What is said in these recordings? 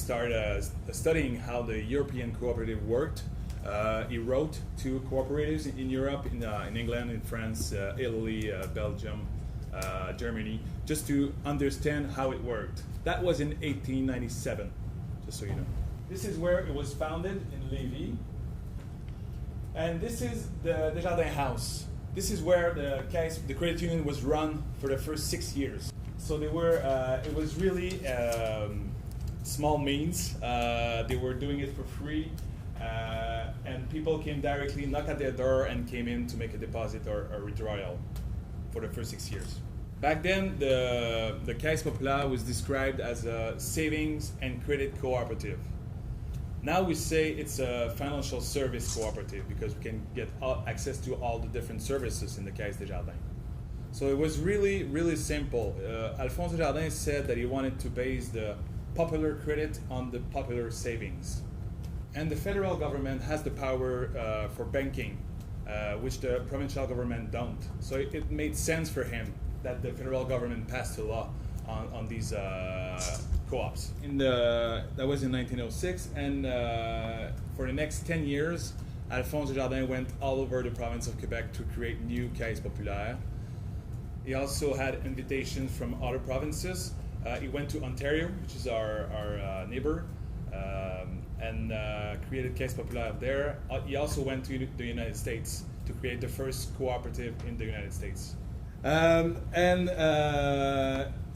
started studying how the European cooperative worked. He wrote to cooperatives in Europe, in England, in France, Italy, Belgium, Germany, just to understand how it worked. That was in 1897, just so you know. This is where it was founded, in Lévis. And this is the Desjardins house. This is where the credit union was run for the first 6 years. So they were, it was really small means. They were doing it for free. And people came directly, knocked at their door, and came in to make a deposit or a withdrawal for the first 6 years. Back then, the Caisse Populaire was described as a savings and credit cooperative. Now we say it's a financial service cooperative because we can get access to all the different services in the Caisse Desjardins. So it was really, really simple. Alphonse Desjardins said that he wanted to base the popular credit on the popular savings. And the federal government has the power for banking, which the provincial government don't. So it made sense for him that the federal government passed a law on these co-ops. That was in 1906, and for the next 10 years, Alphonse Desjardins went all over the province of Quebec to create new Caisses Populaires. He also had invitations from other provinces. He went to Ontario, which is our neighbor, and created Caisse Populaire there. He also went to the United States to create the first cooperative in the United States.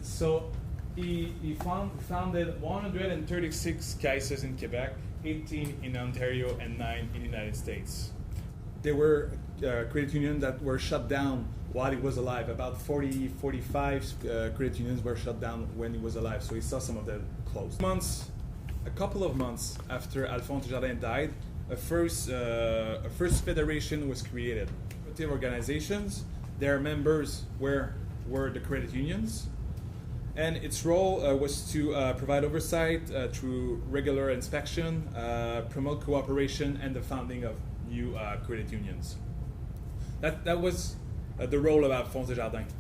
So he founded 136 caisses in Quebec, 18 in Ontario, and 9 in the United States. There were credit unions that were shut down while he was alive. About 45 credit unions were shut down when he was alive, so he saw some of them closed. A couple of months after Alphonse Desjardins died, a first federation was created. Cooperative organizations, their members were the credit unions, and its role was to provide oversight through regular inspection, promote cooperation, and the founding of new credit unions. That was the role of Alphonse Desjardins.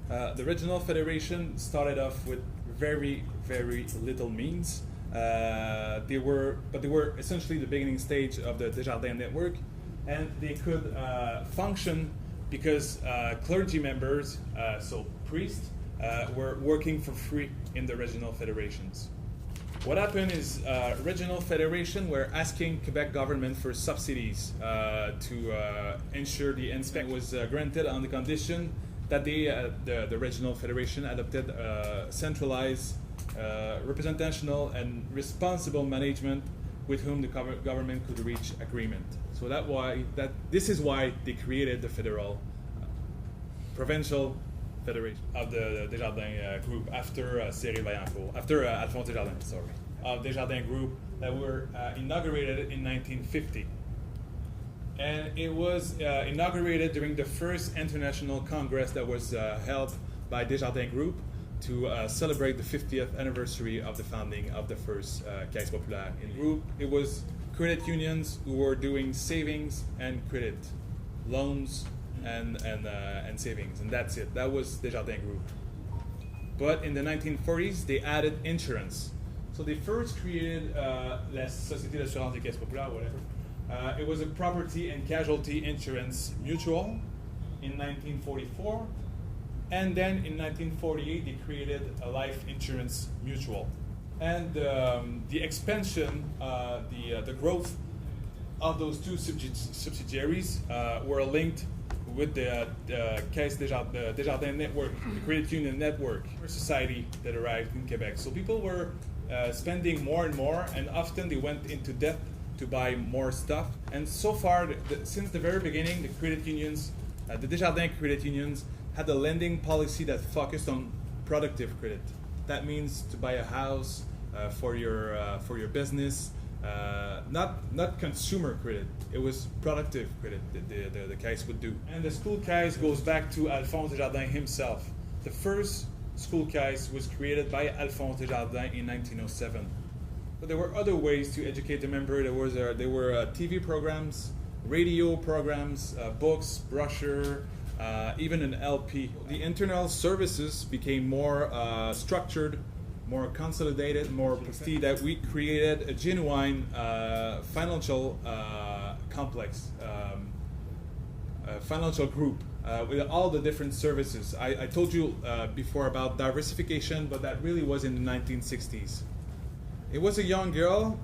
The regional federation started off with very, very little means. They were essentially the beginning stage of the Desjardins network, and they could function because clergy members, so priests, were working for free in the regional federations. What happened is regional federation were asking Quebec government for subsidies to ensure the inspection was granted on the condition that the regional federation adopted centralized, representational, and responsible management with whom the government could reach agreement. So this is why they created the federal, provincial federation of the Desjardins group after after Alphonse Desjardins, sorry, of Desjardins group that were inaugurated in 1950. And it was inaugurated during the first international congress that was held by Desjardins Group to celebrate the 50th anniversary of the founding of the first Caisse Populaire in group. It was credit unions who were doing savings and credit, loans and savings, and that's it. That was Desjardins Group. But in the 1940s, they added insurance. So they first created la Société d'assurance des Caisses Populaires, whatever. It was a property and casualty insurance mutual in 1944. And then in 1948, they created a life insurance mutual. And the expansion, the growth of those two subsidiaries were linked with the Caisse Desjardins network, the credit union network, a society that arrived in Quebec. So people were spending more and more, and often they went into debt to buy more stuff. And so far, since the very beginning, the credit unions, the Desjardins credit unions, had a lending policy that focused on productive credit. That means to buy a house for your business, not consumer credit. It was productive credit that the Caisse would do. And the school Caisse goes back to Alphonse Desjardins himself. The first school Caisse was created by Alphonse Desjardins in 1907. But there were other ways to educate the member. There were TV programs, radio programs, books, brochure, even an LP. The internal services became more structured more consolidated, more prestige, that we created a genuine financial complex, financial group with all the different services. I told you before about diversification, but that really was in the 1960s. It was a young girl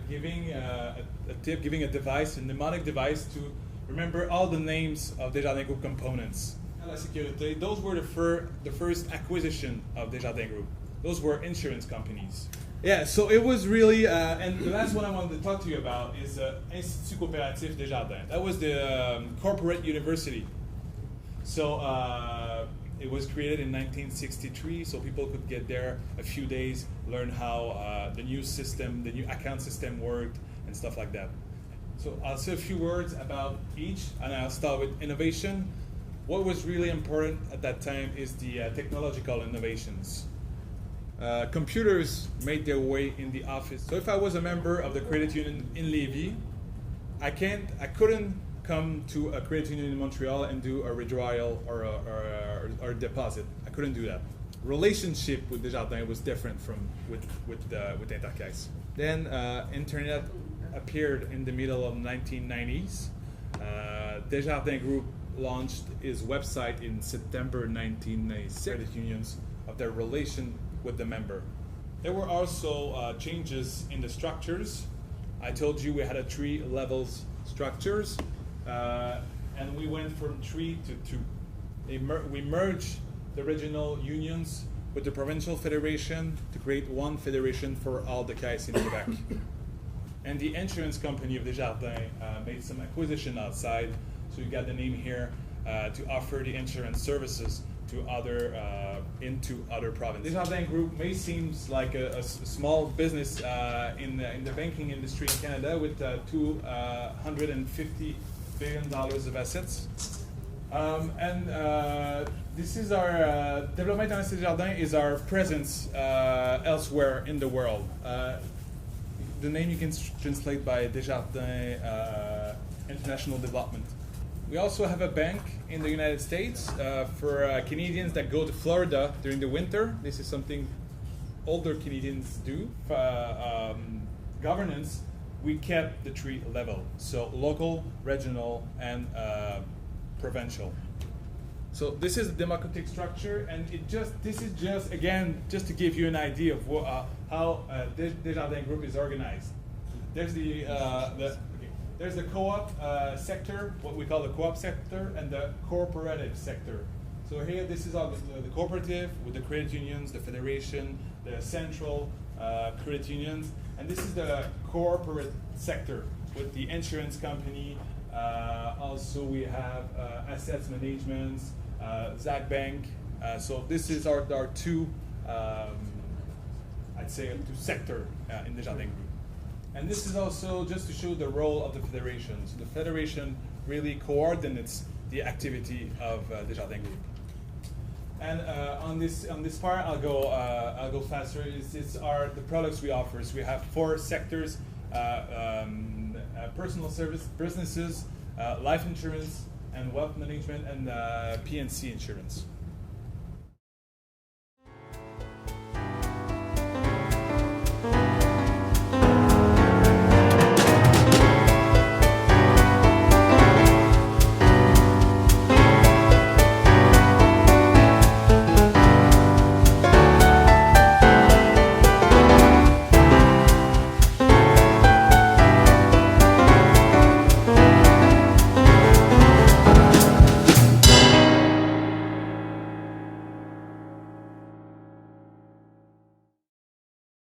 giving a tip, giving a device, a mnemonic device to remember all the names of Desjardins Group components. La sécurité, those were the first acquisition of Desjardins Group. Those were insurance companies. Yeah, so it was really, and the last one I wanted to talk to you about is Institut Coopératif Desjardins. That was the corporate university. So it was created in 1963, so people could get there a few days, learn how the new system, the new account system worked, and stuff like that. So I'll say a few words about each, and I'll start with innovation. What was really important at that time is the technological innovations. Computers made their way in the office. So if I was a member of the credit union in Lévis, I couldn't come to a credit union in Montreal and do a withdrawal or a deposit. I couldn't do that. Relationship with Desjardins was different from with Intercaisse. Then internet appeared in the middle of the 1990s. Desjardins Group launched its website in September 1996. Credit unions of their relation with the member. There were also changes in the structures. I told you we had a 3 levels structures, and we went from 3 to 2. We merged the regional unions with the provincial federation to create one federation for all the caisses in Quebec. And the insurance company of Desjardins made some acquisition outside, so you got the name here, to offer the insurance services to into other provinces. Desjardins Group may seem like a small business in the banking industry in Canada with $250 billion of assets. This is our Développement International Desjardins is our presence elsewhere in the world. The name you can translate by Desjardins International Development. We also have a bank in the United States for Canadians that go to Florida during the winter. This is something older Canadians do. Governance, we kept the 3 level, so local, regional, and provincial. So this is the democratic structure, and this is just again just to give you an idea of how Desjardins Group is organized. There's there's the co-op sector, what we call the co-op sector, and the cooperative sector. So here, this is all the cooperative with the credit unions, the federation, the central credit unions, and this is the corporate sector with the insurance company. Also, we have assets management, Zach Bank. So this is our 2, I'd say, 2 sector in the Desjardins Group. And this is also just to show the role of the federation. So the federation really coordinates the activity of Desjardins Group. And on this part, I'll go faster. It's the products we offer. So we have 4 sectors: personal service businesses, life insurance, and wealth management, and P&C insurance.